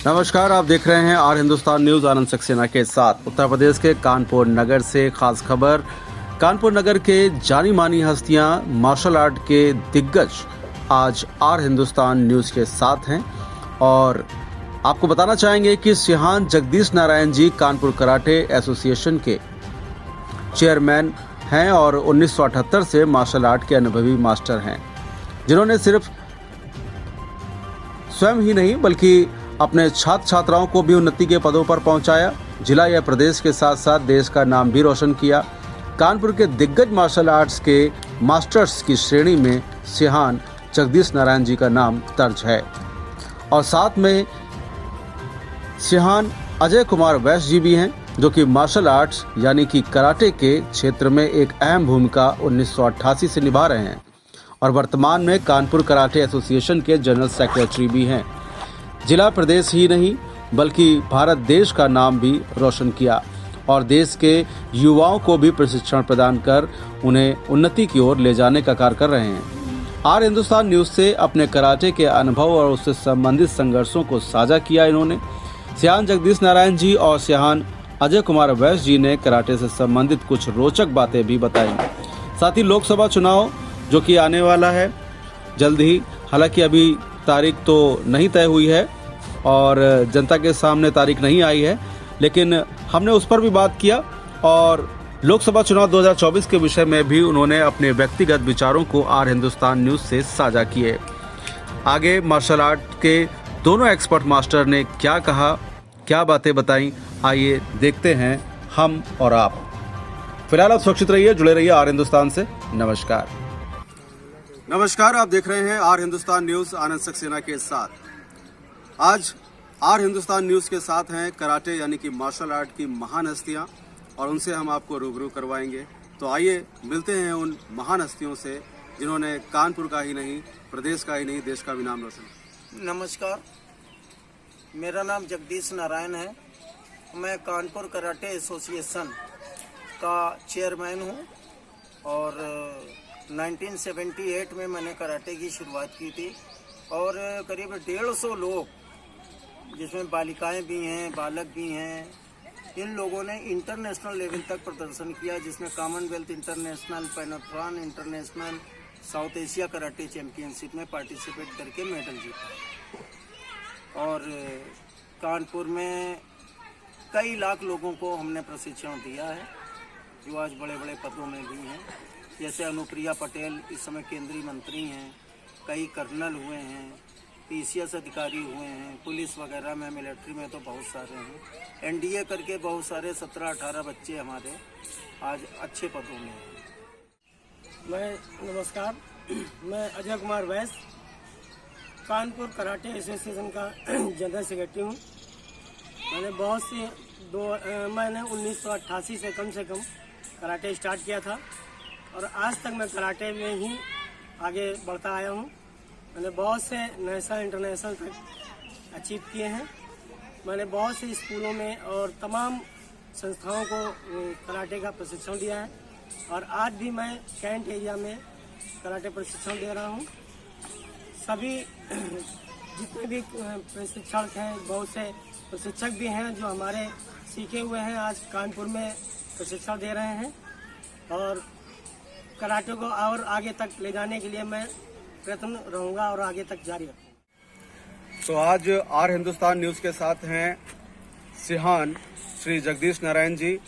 नमस्कार, आप देख रहे हैं आर हिंदुस्तान न्यूज आनंद सक्सेना के साथ। उत्तर प्रदेश के कानपुर नगर से खास खबर। कानपुर नगर के जानी मानी हस्तियां, मार्शल आर्ट के दिग्गज आज आर हिंदुस्तान न्यूज के साथ हैं और आपको बताना चाहेंगे कि Sheehan Jagdish Narayan ji Kanpur karate association के चेयरमैन हैं और 1978 से मार्शल आर्ट के अनुभवी मास्टर हैं, जिन्होंने सिर्फ स्वयं ही नहीं बल्कि अपने छात्र छात्राओं को भी उन्नति के पदों पर पहुंचाया। जिला या प्रदेश के साथ साथ देश का नाम भी रोशन किया। कानपुर के दिग्गज मार्शल आर्ट्स के मास्टर्स की श्रेणी में सिहान जगदीश नारायण जी का नाम दर्ज है और साथ में सिहान अजय कुमार वैश्य जी भी हैं, जो कि मार्शल आर्ट्स यानी कि कराटे के क्षेत्र में एक अहम भूमिका 1988 से निभा रहे हैं और वर्तमान में कानपुर कराटे एसोसिएशन के जनरल सेक्रेटरी भी हैं। जिला प्रदेश ही नहीं बल्कि भारत देश का नाम भी रोशन किया और देश के युवाओं को भी प्रशिक्षण प्रदान कर उन्हें उन्नति की ओर ले जाने का कार्य कर रहे हैं। आर हिंदुस्तान न्यूज से अपने कराटे के अनुभव और उससे संबंधित संघर्षों को साझा किया। इन्होंने सिहान जगदीश नारायण जी और सिहान अजय कुमार वैश्य जी ने कराटे से संबंधित कुछ रोचक बातें भी बताई। साथ ही लोकसभा चुनाव जो कि आने वाला है जल्द ही, हालांकि अभी तारीख तो नहीं तय हुई है और जनता के सामने तारीख नहीं आई है, लेकिन हमने उस पर भी बात किया और लोकसभा चुनाव 2024 के विषय में भी उन्होंने अपने व्यक्तिगत विचारों को आर हिंदुस्तान न्यूज से साझा किए। आगे मार्शल आर्ट के दोनों एक्सपर्ट मास्टर ने क्या कहा, क्या बातें बताई, आइए देखते हैं हम और आप। फिलहाल आप सुरक्षित रहिए, जुड़े रहिए आर हिंदुस्तान से। नमस्कार, आप देख रहे हैं आर हिंदुस्तान न्यूज आनंद सक्सेना के साथ। आज आर हिंदुस्तान न्यूज के साथ हैं कराटे यानी कि मार्शल आर्ट की महान हस्तियां और उनसे हम आपको रूबरू करवाएंगे। तो आइए मिलते हैं उन महान हस्तियों से जिन्होंने कानपुर का ही नहीं, प्रदेश का ही नहीं, देश का भी नाम रोशन किया। नमस्कार, मेरा नाम जगदीश नारायण है। मैं कानपुर कराटे एसोसिएशन का चेयरमैन हूं और 1978 में मैंने कराटे की शुरुआत की थी और करीब 150 लोग, जिसमें बालिकाएं भी हैं, बालक भी हैं, इन लोगों ने इंटरनेशनल लेवल तक प्रदर्शन किया, जिसमें Commonwealth International, Panathlon International, South Asia karate championship में पार्टिसिपेट करके मेडल जीता। और कानपुर में कई लाख लोगों को हमने प्रशिक्षण दिया है, जो आज बड़े बड़े पदों में भी हैं, जैसे अनुप्रिया पटेल इस समय केंद्रीय मंत्री हैं, कई कर्नल हुए हैं, पीसीएस अधिकारी हुए हैं, पुलिस वगैरह में, मिलिट्री में तो बहुत सारे हैं, एनडीए करके बहुत सारे 17-18 बच्चे हमारे आज अच्छे पदों में हैं। नमस्कार, मैं अजय कुमार वैश्य कानपुर कराटे एसोसिएशन का जनरल सेक्रेटरी हूँ। मैंने 1988 से कम कराटे स्टार्ट किया था और आज तक मैं कराटे में ही आगे बढ़ता आया हूँ। मैंने बहुत से नेशनल इंटरनेशनल तक अचीव किए हैं। मैंने बहुत से स्कूलों में और तमाम संस्थाओं को कराटे का प्रशिक्षण दिया है और आज भी मैं कैंट एरिया में कराटे प्रशिक्षण दे रहा हूँ। सभी जितने भी प्रशिक्षक हैं, बहुत से प्रशिक्षक भी हैं जो हमारे सीखे हुए हैं, आज कानपुर में प्रशिक्षण दे रहे हैं और कराटे को और आगे तक ले जाने के लिए मैं प्रयत्न रहूंगा और आगे तक जारी रखूंगा। तो आज आर हिंदुस्तान न्यूज के साथ हैं सिहान श्री जगदीश नारायण जी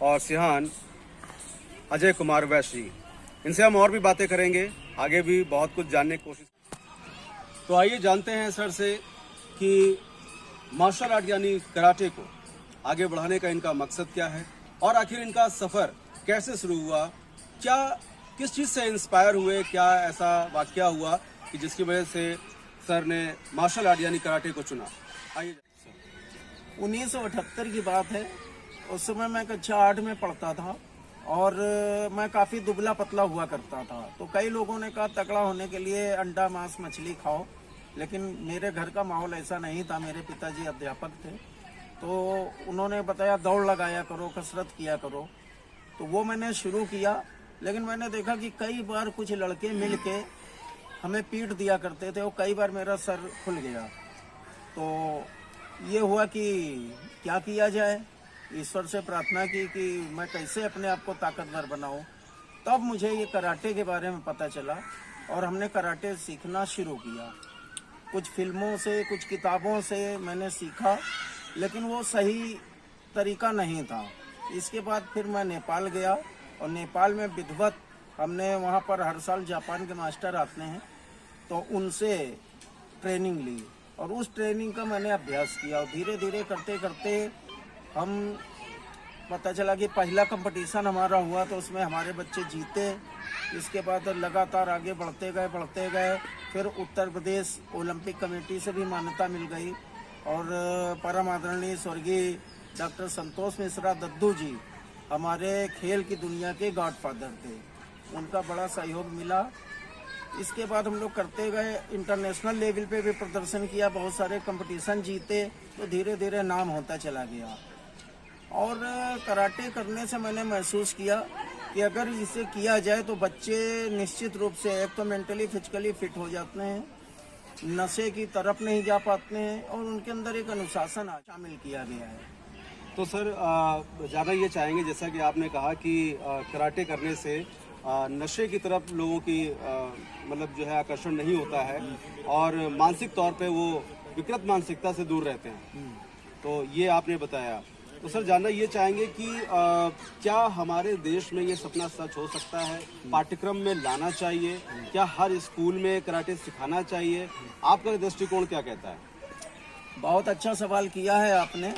और सिहान अजय कुमार वैश्य जी। इनसे हम और भी बातें करेंगे, आगे भी बहुत कुछ जानने की कोशिश। तो आइए जानते हैं सर से कि मार्शल आर्ट यानी कराटे को आगे बढ़ाने का इनका मकसद क्या है और आखिर इनका सफर कैसे शुरू हुआ, क्या किस चीज़ से इंस्पायर हुए, क्या ऐसा वाकया हुआ कि जिसकी वजह से सर ने मार्शल आर्ट यानी कराटे को चुना। आइए। 1978 की बात है। उस समय मैं कक्षा 8 में पढ़ता था और मैं काफ़ी दुबला पतला हुआ करता था। तो कई लोगों ने कहा तगड़ा होने के लिए अंडा, मांस, मछली खाओ, लेकिन मेरे घर का माहौल ऐसा नहीं था। मेरे पिताजी अध्यापक थे, तो उन्होंने बताया दौड़ लगाया करो, कसरत किया करो। तो वो मैंने शुरू किया, लेकिन मैंने देखा कि कई बार कुछ लड़के मिलके हमें पीट दिया करते थे और कई बार मेरा सर खुल गया। तो ये हुआ कि क्या किया जाए, ईश्वर से प्रार्थना की कि मैं कैसे अपने आप को ताकतवर बनाऊं। तब मुझे ये कराटे के बारे में पता चला और हमने कराटे सीखना शुरू किया। कुछ फिल्मों से, कुछ किताबों से मैंने सीखा, लेकिन वो सही तरीका नहीं था। इसके बाद फिर मैं नेपाल गया और नेपाल में विधिवत हमने वहाँ पर हर साल जापान के मास्टर आते हैं, तो उनसे ट्रेनिंग ली और उस ट्रेनिंग का मैंने अभ्यास किया और धीरे धीरे करते करते हम पता चला कि पहला कंपटीशन हमारा हुआ तो उसमें हमारे बच्चे जीते। इसके बाद लगातार आगे बढ़ते गए। फिर उत्तर प्रदेश ओलंपिक कमेटी से भी मान्यता मिल गई और परम आदरणीय स्वर्गीय डॉक्टर संतोष मिश्रा दद्दू जी हमारे खेल की दुनिया के गॉडफादर थे, उनका बड़ा सहयोग मिला। इसके बाद हम लोग करते गए, इंटरनेशनल लेवल पे भी प्रदर्शन किया, बहुत सारे कंपटीशन जीते, तो धीरे धीरे नाम होता चला गया। और कराटे करने से मैंने महसूस किया कि अगर इसे किया जाए तो बच्चे निश्चित रूप से एक तो मेंटली फिजिकली फिट हो जाते हैं, नशे की तरफ नहीं जा पाते हैं और उनके अंदर एक अनुशासन शामिल किया गया है। तो सर ज़्यादा ये चाहेंगे, जैसा कि आपने कहा कि कराटे करने से नशे की तरफ लोगों की मतलब जो है आकर्षण नहीं होता है और मानसिक तौर पे वो विकृत मानसिकता से दूर रहते हैं, तो ये आपने बताया। तो सर जानना ये चाहेंगे कि क्या हमारे देश में ये सपना सच हो सकता है? पाठ्यक्रम में लाना चाहिए? क्या हर स्कूल में कराटे सिखाना चाहिए? आपका दृष्टिकोण क्या कहता है? बहुत अच्छा सवाल किया है आपने।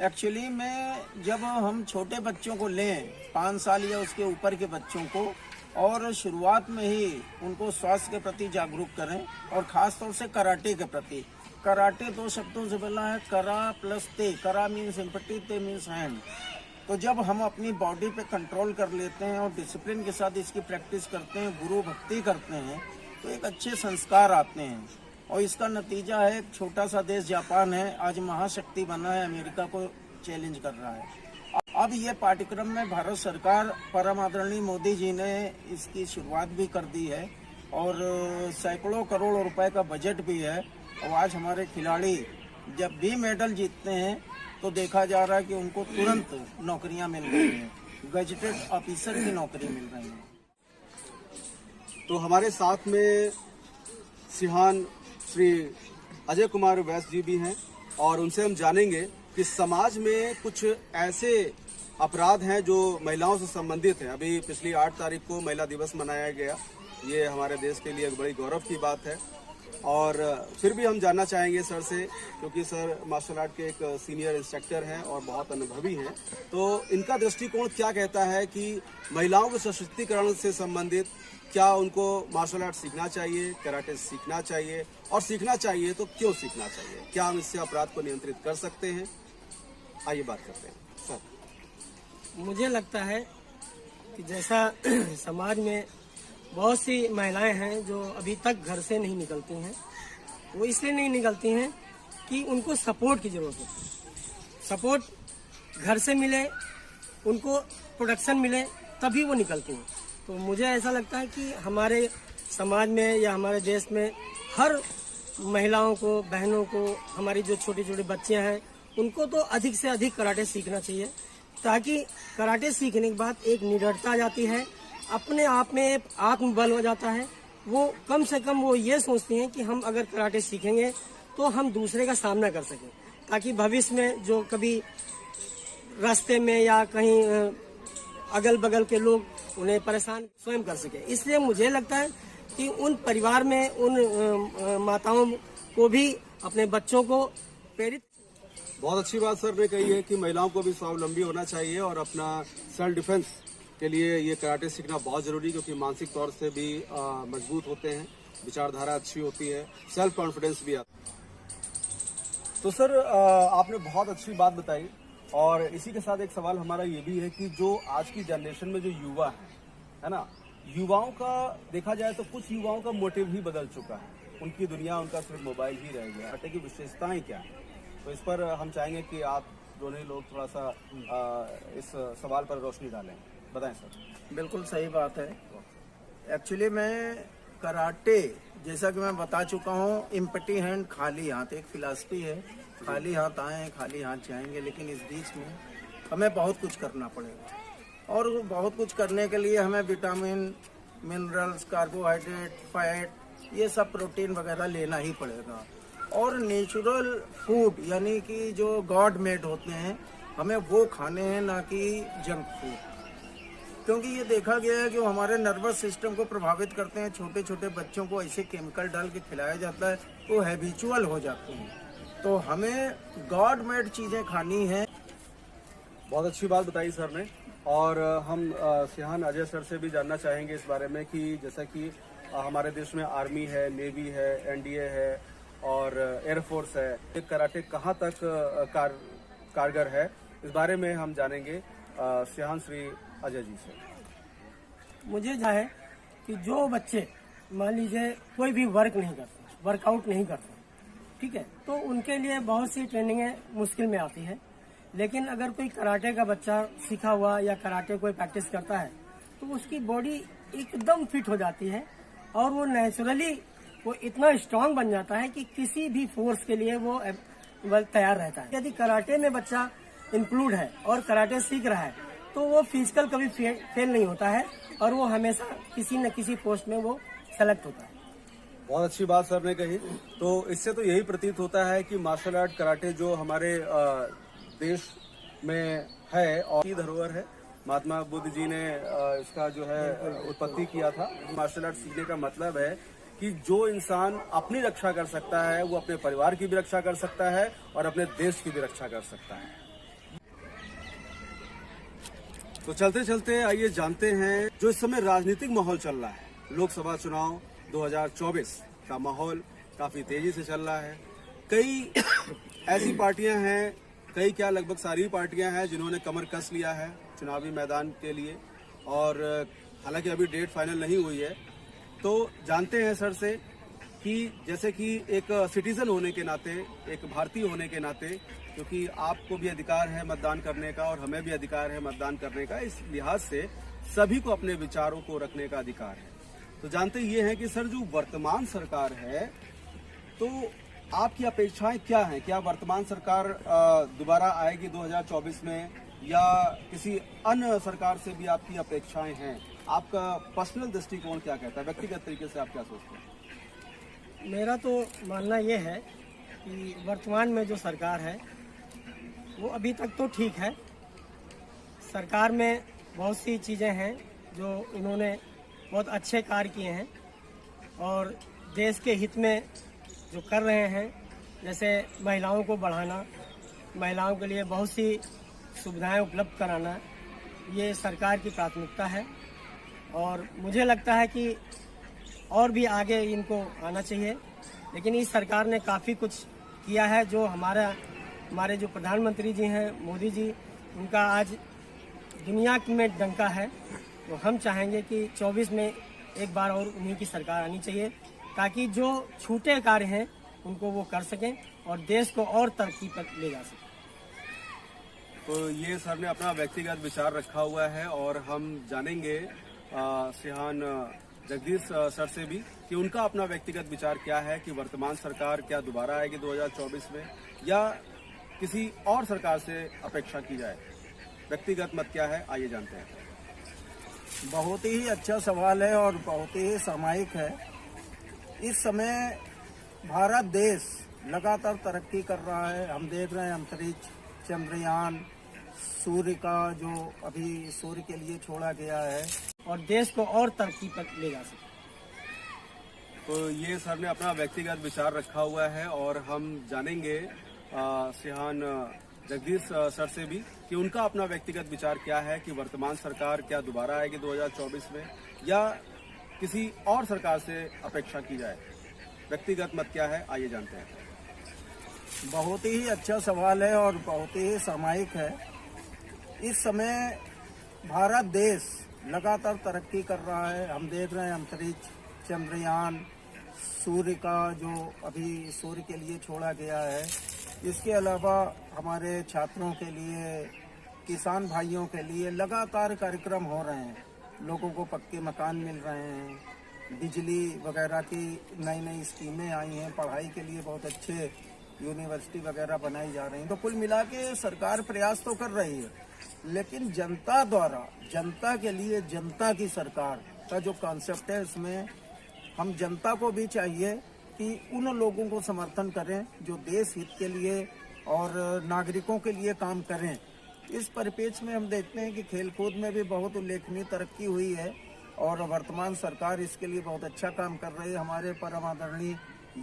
एक्चुअली में जब हम छोटे बच्चों को लें, 5 साल या उसके ऊपर के बच्चों को, और शुरुआत में ही उनको स्वास्थ्य के प्रति जागरूक करें और ख़ास तौर से कराटे के प्रति। कराटे 2 शब्दों से बना है, करा प्लस ते। करा मीन्स एम्पटी, ते मीन्स हैंड। तो जब हम अपनी बॉडी पे कंट्रोल कर लेते हैं और डिसिप्लिन के साथ इसकी प्रैक्टिस करते हैं, गुरु भक्ति करते हैं, तो एक अच्छे संस्कार आते हैं। और इसका नतीजा है, एक छोटा सा देश जापान है, आज महाशक्ति बना है, अमेरिका को चैलेंज कर रहा है। अब ये पाठ्यक्रम में भारत सरकार, परम आदरणीय मोदी जी ने इसकी शुरुआत भी कर दी है और सैकड़ों करोड़ रुपए का बजट भी है। और आज हमारे खिलाड़ी जब भी मेडल जीतते हैं तो देखा जा रहा है कि उनको तुरंत नौकरियां मिल रही हैं, गजेटेड ऑफिसर की नौकरी मिल रही है। तो हमारे साथ में सिहान श्री अजय कुमार वैश्य जी भी हैं और उनसे हम जानेंगे कि समाज में कुछ ऐसे अपराध हैं जो महिलाओं से संबंधित हैं। अभी पिछली 8 तारीख को महिला दिवस मनाया गया, ये हमारे देश के लिए एक बड़ी गौरव की बात है। और फिर भी हम जानना चाहेंगे सर से, क्योंकि सर मार्शल आर्ट के एक सीनियर इंस्ट्रक्टर हैं और बहुत अनुभवी हैं, तो इनका दृष्टिकोण क्या कहता है कि महिलाओं के सशक्तिकरण से संबंधित क्या उनको मार्शल आर्ट सीखना चाहिए, कराटे सीखना चाहिए, और सीखना चाहिए तो क्यों सीखना चाहिए? क्या हम इससे अपराध को नियंत्रित कर सकते हैं? आइए बात करते हैं सर। मुझे लगता है कि जैसा समाज में बहुत सी महिलाएं हैं जो अभी तक घर से नहीं निकलती हैं, वो इसलिए नहीं निकलती हैं कि उनको सपोर्ट की ज़रूरत है। सपोर्ट घर से मिले, उनको प्रोटेक्शन मिले, तभी वो निकलती हैं। तो मुझे ऐसा लगता है कि हमारे समाज में या हमारे देश में हर महिलाओं को, बहनों को, हमारी जो छोटी छोटी बच्चियां हैं, उनको तो अधिक से अधिक कराटे सीखना चाहिए, ताकि कराटे सीखने के बाद एक निडरता आ जाती है, अपने आप में एक आत्मबल हो जाता है। वो कम से कम वो ये सोचती हैं कि हम अगर कराटे सीखेंगे तो हम दूसरे का सामना कर सकें, ताकि भविष्य में जो कभी रास्ते में या कहीं अगल बगल के लोग उन्हें परेशान स्वयं कर सके। इसलिए मुझे लगता है कि उन परिवार में उन माताओं को भी अपने बच्चों को प्रेरित। बहुत अच्छी बात सर ने कही है कि महिलाओं को भी स्वावलंबी होना चाहिए और अपना सेल्फ डिफेंस के लिए ये कराटे सीखना बहुत जरूरी, क्योंकि मानसिक तौर से भी मजबूत होते हैं, विचारधारा अच्छी होती है, सेल्फ कॉन्फिडेंस भी आता है। तो सर आपने बहुत अच्छी बात बताई और इसी के साथ एक सवाल हमारा ये भी है कि जो आज की जनरेशन में जो युवा है ना, युवाओं का देखा जाए तो कुछ युवाओं का मोटिव ही बदल चुका है, उनकी दुनिया, उनका सिर्फ मोबाइल ही रह गया। कराटे की विशेषताएं क्या है, तो इस पर हम चाहेंगे कि आप दोनों लोग थोड़ा सा इस सवाल पर रोशनी डालें, बताएं सर। बिल्कुल सही बात है। एक्चुअली मैं कराटे जैसा कि मैं बता चुका हूँ, एम्प्टी हैंड खाली हाथ एक फिलॉसफी है। खाली हाथ आए खाली हाथ जाएंगे, लेकिन इस बीच में हमें बहुत कुछ करना पड़ेगा और बहुत कुछ करने के लिए हमें विटामिन, मिनरल्स, कार्बोहाइड्रेट, फैट, ये सब प्रोटीन वगैरह लेना ही पड़ेगा। और नेचुरल फूड यानी कि जो गॉड मेड होते हैं हमें वो खाने हैं, ना कि जंक फूड, क्योंकि ये देखा गया है कि वो हमारे नर्वस सिस्टम को प्रभावित करते हैं। छोटे छोटे बच्चों को ऐसे केमिकल डाल के खिलाया जाता है, वो हैबिचुअल हो जाते हैं। तो हमें गॉड मेड चीज़ें खानी है। बहुत अच्छी बात बताई सर ने। और हम सिहान अजय सर से भी जानना चाहेंगे इस बारे में कि जैसा कि हमारे देश में आर्मी है, नेवी है, एनडीए है और एयरफोर्स है, ये कराटे कहाँ तक कारगर है, इस बारे में हम जानेंगे सिहान श्री अजय जी से। मुझे जो है कि जो बच्चे मान लीजिए कोई भी वर्क नहीं करते, वर्कआउट नहीं करते, ठीक है, तो उनके लिए बहुत सी ट्रेनिंगें मुश्किल में आती है। लेकिन अगर कोई कराटे का बच्चा सीखा हुआ या कराटे कोई प्रैक्टिस करता है तो उसकी बॉडी एकदम फिट हो जाती है और वो नेचुरली वो इतना स्ट्रांग बन जाता है कि किसी भी फोर्स के लिए वो तैयार रहता है। यदि कराटे में बच्चा इंक्लूड है और कराटे सीख रहा है तो वो फिजिकल कभी फेल नहीं होता है और वो हमेशा किसी न किसी पोस्ट में वो सेलेक्ट होता है। बहुत अच्छी बात सर ने कही। तो इससे तो यही प्रतीत होता है कि मार्शल आर्ट कराटे जो हमारे देश में है और की धरोहर है। महात्मा बुद्ध जी ने इसका जो है उत्पत्ति किया था। मार्शल आर्ट सीखने का मतलब है कि जो इंसान अपनी रक्षा कर सकता है वो अपने परिवार की भी रक्षा कर सकता है और अपने देश की भी रक्षा कर सकता है। तो चलते चलते आइए जानते हैं जो इस समय राजनीतिक माहौल चल रहा है। लोकसभा चुनाव 2024 का माहौल काफी तेजी से चल रहा है। कई ऐसी पार्टियां हैं, कई क्या लगभग सारी पार्टियां हैं जिन्होंने कमर कस लिया है चुनावी मैदान के लिए। और हालांकि अभी डेट फाइनल नहीं हुई है। तो जानते हैं सर से कि जैसे कि एक सिटीजन होने के नाते, एक भारतीय होने के नाते, क्योंकि आपको भी अधिकार है मतदान करने का और हमें भी अधिकार है मतदान करने का, इस लिहाज से सभी को अपने विचारों को रखने का अधिकार है। तो जानते ये हैं कि सर जो वर्तमान सरकार है तो आपकी अपेक्षाएं क्या हैं? क्या वर्तमान सरकार दोबारा आएगी 2024 में या किसी अन्य सरकार से भी आपकी अपेक्षाएं हैं? आपका पर्सनल दृष्टिकोण क्या कहता है? व्यक्तिगत तरीके से आप क्या सोचते हैं? मेरा तो मानना ये है कि वर्तमान में जो सरकार है वो अभी तक तो ठीक है। सरकार में बहुत सी चीज़ें हैं जो इन्होंने बहुत अच्छे कार्य किए हैं और देश के हित में जो कर रहे हैं, जैसे महिलाओं को बढ़ाना, महिलाओं के लिए बहुत सी सुविधाएं उपलब्ध कराना, ये सरकार की प्राथमिकता है। और मुझे लगता है कि और भी आगे इनको आना चाहिए। लेकिन इस सरकार ने काफ़ी कुछ किया है। जो हमारे जो प्रधानमंत्री जी हैं, मोदी जी, उनका आज दुनिया में डंका है। तो हम चाहेंगे कि 24 में एक बार और उन्हीं की सरकार आनी चाहिए ताकि जो छूटे कार्य हैं उनको वो कर सकें और देश को और तरक्की पर ले जा सकें। तो ये सर ने अपना व्यक्तिगत विचार रखा हुआ है और हम जानेंगे सिहान जगदीश सर से भी कि उनका अपना व्यक्तिगत विचार क्या है कि वर्तमान सरकार क्या दोबारा आएगी 2024 में या किसी और सरकार से अपेक्षा की जाए। व्यक्तिगत मत क्या है, आइए जानते हैं। बहुत ही अच्छा सवाल है और बहुत ही सामायिक है। इस समय भारत देश लगातार तरक्की कर रहा है। हम देख रहे हैं अंतरिक्ष, चंद्रयान, सूर्य का जो अभी सूर्य के लिए छोड़ा गया है और देश को और तरक्की पर ले जा सके। तो ये सर ने अपना व्यक्तिगत विचार रखा हुआ है और हम जानेंगे सिहान जगदीश सर से भी कि उनका अपना व्यक्तिगत विचार क्या है कि वर्तमान सरकार क्या दोबारा आएगी 2024 में या किसी और सरकार से अपेक्षा की जाए। व्यक्तिगत मत क्या है, आइए जानते हैं। बहुत ही अच्छा सवाल है और बहुत ही सामायिक है। इस समय भारत देश लगातार तरक्की कर रहा है। हम देख रहे हैं अंतरिक्ष, चंद्रयान, सूर्य का जो अभी सूर्य के लिए छोड़ा गया है। इसके अलावा हमारे छात्रों के लिए, किसान भाइयों के लिए लगातार कार्यक्रम हो रहे हैं। लोगों को पक्के मकान मिल रहे हैं बिजली वगैरह की नई नई स्कीमें आई हैं, पढ़ाई के लिए बहुत अच्छे यूनिवर्सिटी वगैरह बनाई जा रही हैं। तो कुल मिला के सरकार प्रयास तो कर रही है, लेकिन जनता द्वारा, जनता के लिए जनता की सरकार का जो कॉन्सेप्ट है, उसमें हम जनता को भी चाहिए कि उन लोगों को समर्थन करें जो देश हित के लिए और नागरिकों के लिए काम करें। इस परिप्रेक्ष्य में हम देखते हैं कि खेलकूद में भी बहुत उल्लेखनीय तरक्की हुई है और वर्तमान सरकार इसके लिए बहुत अच्छा काम कर रही है। हमारे परम आदरणीय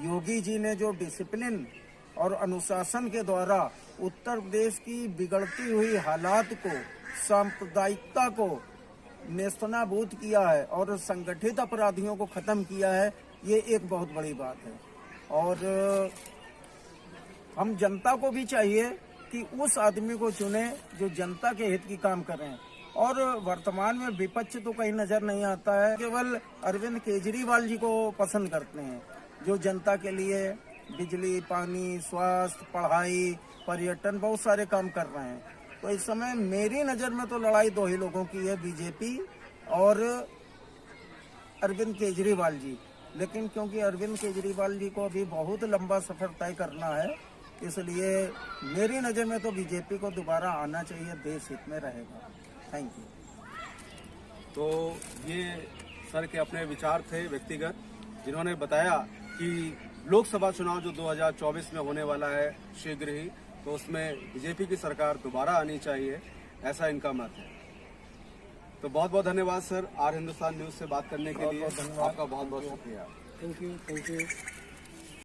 योगी जी ने जो डिसिप्लिन और अनुशासन के द्वारा उत्तर प्रदेश की बिगड़ती हुई हालात को, सांप्रदायिकता को नेस्तनाबूद किया है और संगठित अपराधियों को खत्म किया है, ये एक बहुत बड़ी बात है। और हम जनता को भी चाहिए कि उस आदमी को चुने जो जनता के हित की काम करें। और वर्तमान में विपक्ष तो कहीं नजर नहीं आता है, केवल अरविंद केजरीवाल जी को पसंद करते हैं, जो जनता के लिए बिजली, पानी, स्वास्थ्य, पढ़ाई, पर्यटन बहुत सारे काम कर रहे हैं। तो इस समय मेरी नज़र में तो लड़ाई दो ही लोगों की है, बीजेपी और अरविंद केजरीवाल जी। लेकिन क्योंकि अरविंद केजरीवाल जी को अभी बहुत लंबा सफर तय करना है, इसलिए मेरी नज़र में तो बीजेपी को दोबारा आना चाहिए, देश हित में रहेगा। Thank you. तो ये सर के अपने विचार थे व्यक्तिगत, जिन्होंने बताया कि लोकसभा चुनाव जो 2024 में होने वाला है शीघ्र ही, तो उसमें बीजेपी की सरकार दोबारा आनी चाहिए, ऐसा इनका मत है। तो बहुत बहुत धन्यवाद सर, आर हिंदुस्तान न्यूज से बात करने के लिए। आपका बहुत बहुत शुक्रिया। Thank you.